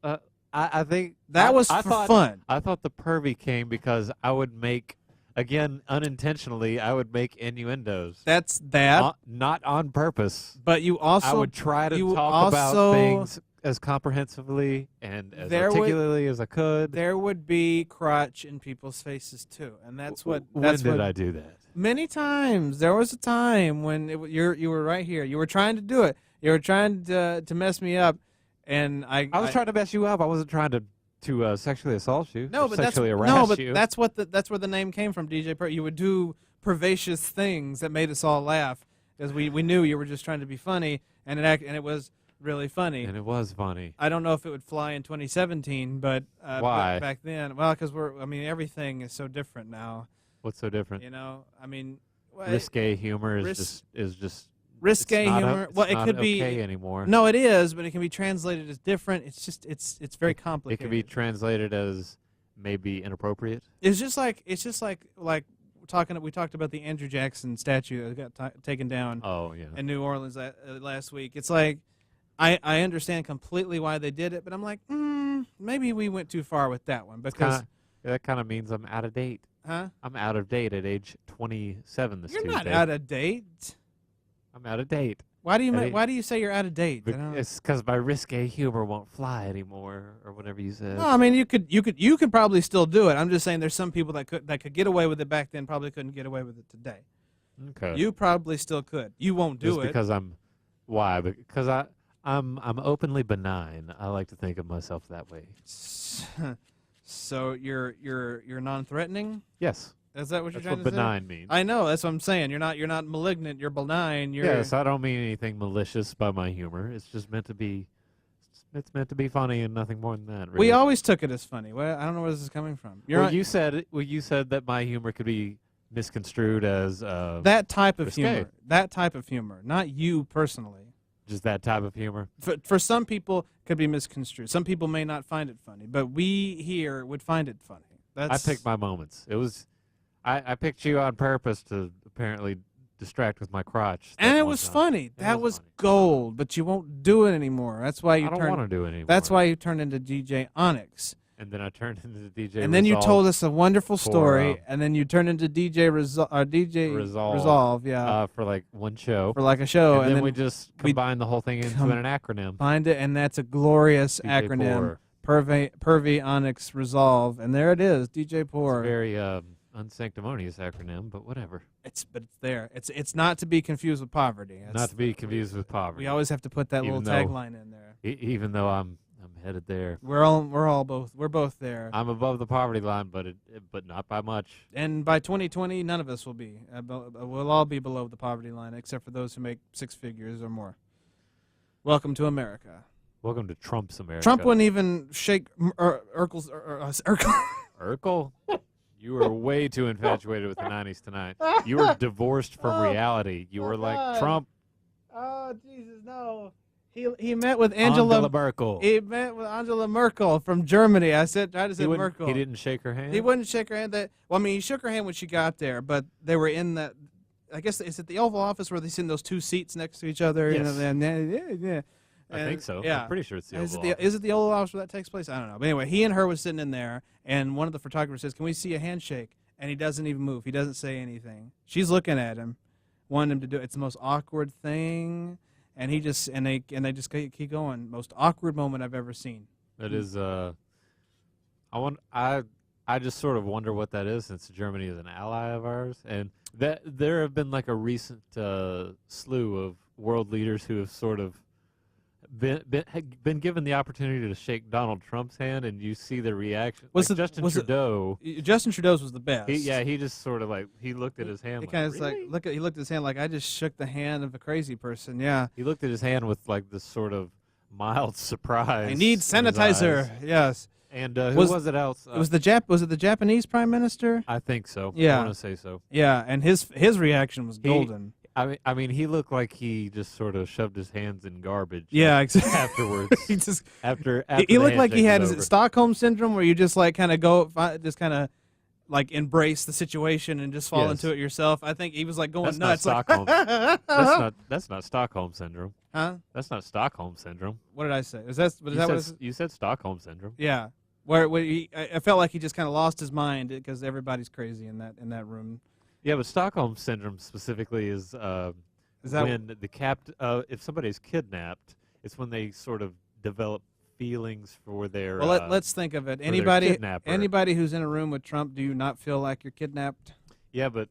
Uh, I think That was for fun. I thought the pervy came because I would make, again, unintentionally, I would make innuendos. That's that. Not on purpose. But you also I would try to you talk about also- things as comprehensively and as There would- articulately as I could. there would be crotch in people's faces too, and that's what. When That's did what, I do that? Many times. There was a time when you were right here. You were trying to do it. You were trying to mess me up, and I was trying to mess you up. I wasn't trying to sexually assault you. No, or but sexually that's harass no, but you. that's where the name came from. DJ P.O.R. You would do pervacious things that made us all laugh because we knew you were just trying to be funny, and it was really funny. And it was funny. I don't know if it would fly in 2017, but Why? back then, well, because everything is so different now. What's so different? You know, I mean, Risque humor is just risque it's not humor. it's Well, it not could be okay anymore. No, it is, but it can be translated as different. It's just it's very It complicated. can be translated as maybe inappropriate. It's just like we talked about the Andrew Jackson statue that got taken down Oh yeah. in New Orleans last week. It's like I understand completely why they did it, but I'm like, maybe we went too far with that one because That kind of means I'm out of date. huh? I'm out of date at age 27 this You're Tuesday. not out of date. I'm out of date. Why do you Eddie. why do you say you're out of date? I don't- It's because my risque humor won't fly anymore, or whatever you said. No, I mean you could probably still do it. I'm just saying there's some people that could get away with it back then probably couldn't get away with it today. Okay. You probably still could. You won't do Just it. because why? Because I'm openly benign. I like to think of myself that way. So you're non-threatening? Yes. Is that what That's you're what trying to say? benign means. I know. That's what I'm saying. You're not malignant. You're benign. You're Yes, I don't mean anything malicious by my humor. It's just meant to be. It's meant to be funny and nothing more than that. Really. We always took it as funny. Well, I don't know where this is coming from. You said that my humor could be misconstrued as that type of risque. humor. That type of humor, not you personally. Just that type of humor. For some people, could be misconstrued. Some people may not find it funny, but we here would find it funny. I picked my moments. It was, I picked you on purpose to apparently distract with my crotch. And that it one was time. funny. It That was funny. gold, but you won't do it anymore. That's why you I don't want to do it anymore. That's why you turned into DJ Onyx. And then I turned into DJ. And then you told us a wonderful story, for, and then you turned into DJ Resolve, yeah, for like one show. for like a show, and then we just combined the whole thing into an acronym. find it, and that's a glorious DJ acronym, P.O.R. Pervy Onyx Resolve, and there it is, DJ P.O.R. It's a very unsanctimonious acronym, but whatever. It's there. It's not to be confused with poverty. It's, Not to be confused with poverty. we always have to put that Even little though- tagline in there. Even though I'm headed there. We're both there. I'm above the poverty line, but not by much. And by 2020, none of us will be. We'll all be below the poverty line, except for those who make six figures or more. Welcome to America. Welcome to Trump's America. Trump wouldn't even shake Urkel's. Urkel? You were way too infatuated with the 90s tonight. You were divorced from reality. You were like, God. Trump. Oh Jesus, no! He met with Angela Merkel. He met with Angela Merkel from Germany. I tried to say Merkel. He didn't shake her hand? He wouldn't shake her hand. He shook her hand when she got there, but they were in the. I guess is it the Oval Office where they sit in those two seats next to each other? Yes. Yeah. I think so. Yeah. I'm pretty sure it's the Is Oval it Office. the Oval Office where that takes place? I don't know. But anyway, he and her was sitting in there, and one of the photographers says, "Can we see a handshake?" And he doesn't even move. He doesn't say anything. She's looking at him, wanting him to do it. It's the most awkward thing, and they just keep going. Most awkward moment I've ever seen. That is, I just sort of wonder what that is, since Germany is an ally of ours, and that there have been like a recent slew of world leaders who have sort of been given the opportunity to shake Donald Trump's hand, and you see the reaction. Justin Trudeau. Justin Trudeau's was the best. He just sort of like he looked at his hand. He like, kind of really? he looked at his hand like I just shook the hand of a crazy person. Yeah. He looked at his hand with like this sort of mild surprise. I need in his sanitizer. eyes. Yes. And who was it else? Was it the Japanese Prime Minister? I think so. Yeah. I want to say so. Yeah, and his reaction was golden. I mean, he looked like he just sort of shoved his hands in garbage. Yeah, exactly. Afterwards, he just after he the looked like he handshake had was is it over. Stockholm syndrome, where you just like kind of like embrace the situation and just fall Yes. into it yourself. I think he was like going That's nuts. not Stockholm. That's not Stockholm syndrome. Huh? That's not Stockholm syndrome. What did I say? Was that what it You said Stockholm syndrome. Yeah. Where I felt like he just kind of lost his mind because everybody's crazy in that room. Yeah, but Stockholm syndrome specifically is that when if somebody's kidnapped, it's when they sort of develop feelings for their. Well, let's think of it. Anybody who's in a room with Trump, do you not feel like you're kidnapped? Yeah, but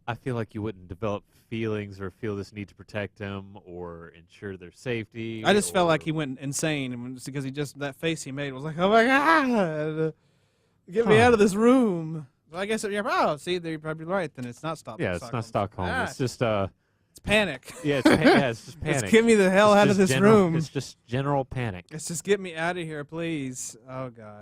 I feel like you wouldn't develop feelings or feel this need to protect them or ensure their safety. I just felt like he went insane because that face he made was like, oh my God, get me out of this room. Well, I guess see, you're probably right. Then it's not Stockholm. Yeah, it's not Stockholm. It's just it's panic. Yeah, it's just panic. Just get me the hell out of this room. It's just general panic. Let's just get me out of here, please. Oh God.